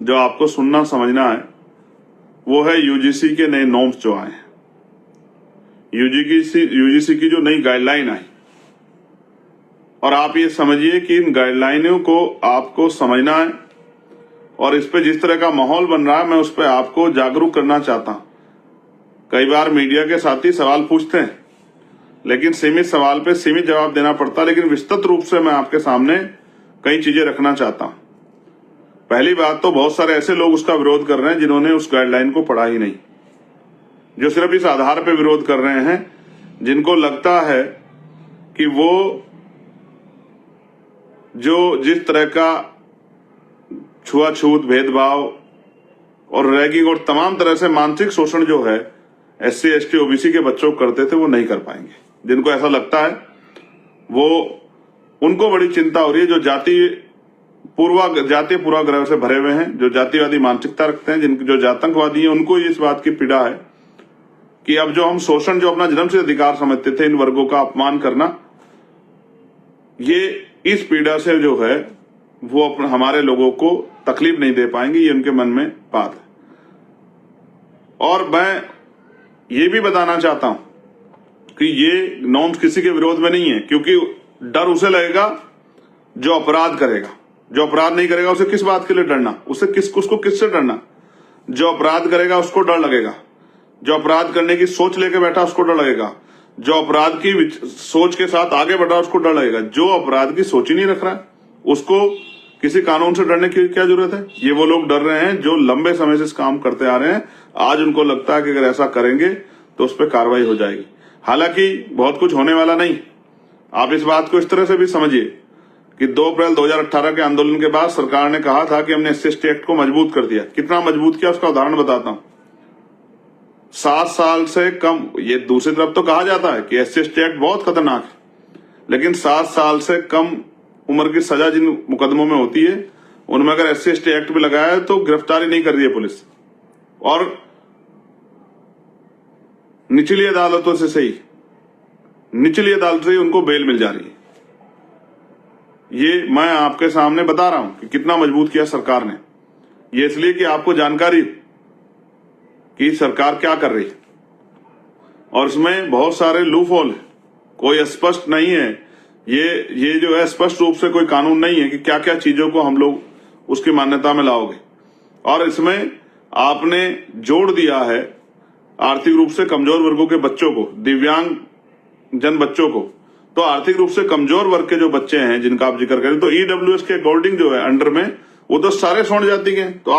जो आपको सुनना समझना है वो है यूजीसी के नए नॉर्म्स जो आए हैं, यूजीसी की जो नई गाइडलाइन आई, और आप ये समझिए कि इन गाइडलाइनों को आपको समझना है और इस पे जिस तरह का माहौल बन रहा है मैं उस पर आपको जागरूक करना चाहता हूं। कई बार मीडिया के साथी सवाल पूछते हैं, लेकिन सीमित सवाल पे सीमित जवाब देना पड़ता है, लेकिन विस्तृत रूप से मैं आपके सामने कई चीजें रखना चाहता हूं। पहली बात तो बहुत सारे ऐसे लोग उसका विरोध कर रहे हैं जिन्होंने उस गाइडलाइन को पढ़ा ही नहीं, जो सिर्फ इस आधार पे विरोध कर रहे हैं, जिनको लगता है कि वो जो जिस तरह का छुआछूत, भेदभाव और रैगिंग और तमाम तरह से मानसिक शोषण जो है SC, ST, OBC के बच्चों को करते थे वो नहीं कर पाएंगे। जिनको ऐसा लगता है वो उनको बड़ी चिंता हो रही है, जो जातीय पूर्वाग्रह से भरे हुए हैं, जो जातिवादी मानसिकता रखते हैं, जो आतंकवादी हैं, उनको इस बात की पीड़ा है कि अब जो हम शोषण, जो अपना जन्म से अधिकार समझते थे, इन वर्गों का अपमान करना, ये इस पीड़ा से जो है वो हमारे लोगों को तकलीफ नहीं दे पाएंगे। ये उनके मन में बात है। और मैं ये भी बताना चाहता हूं कि ये नॉर्म्स किसी के विरोध में नहीं है, क्योंकि डर उसे लगेगा जो अपराध करेगा। जो अपराध नहीं करेगा उसे किस बात के लिए डरना, उसको किससे डरना? जो अपराध करेगा उसको डर लगेगा, जो अपराध करने की सोच लेके बैठा उसको डर लगेगा, जो अपराध की सोच के साथ आगे बढ़ा उसको डर लगेगा। जो अपराध की सोच ही नहीं रख रहा है उसको किसी कानून से डरने की क्या जरूरत है? ये वो लोग डर रहे हैं जो लंबे समय से इस काम करते आ रहे हैं। आज उनको लगता है कि अगर ऐसा करेंगे तो उस पर कार्रवाई हो जाएगी। हालांकि बहुत कुछ होने वाला नहीं। आप इस बात को इस तरह से भी समझिए कि 2 अप्रैल 2018 के आंदोलन के बाद सरकार ने कहा था कि हमने SC, ST एक्ट को मजबूत कर दिया। कितना मजबूत किया उसका उदाहरण बताता हूं। 7 साल से कम, ये दूसरी तरफ तो कहा जाता है कि SC, ST एक्ट बहुत खतरनाक है, लेकिन 7 साल से कम उम्र की सजा जिन मुकदमों में होती है उनमें अगर SC, ST एक्ट भी लगाया है तो गिरफ्तारी नहीं कर रही है पुलिस, और निचली अदालतों से सही, निचली अदालत से उनको बेल मिल जा रही है। ये मैं आपके सामने बता रहा हूं कि कितना मजबूत किया सरकार ने। ये इसलिए कि आपको जानकारी कि सरकार क्या कर रही है, और इसमें बहुत सारे लूप होल है, कोई स्पष्ट नहीं है। ये जो है स्पष्ट रूप से कोई कानून नहीं है कि क्या क्या चीजों को हम लोग उसकी मान्यता में लाओगे। और इसमें आपने जोड़ दिया है आर्थिक रूप से कमजोर वर्गों के बच्चों को, दिव्यांग जन बच्चों को। तो आर्थिक रूप से कमजोर वर्ग के जो बच्चे हैं जिनका आप जिक्र करें, तो EWS के अकॉर्डिंग जो है अंडर में वो तो सारे स्वर्ण जाति के हैं। तो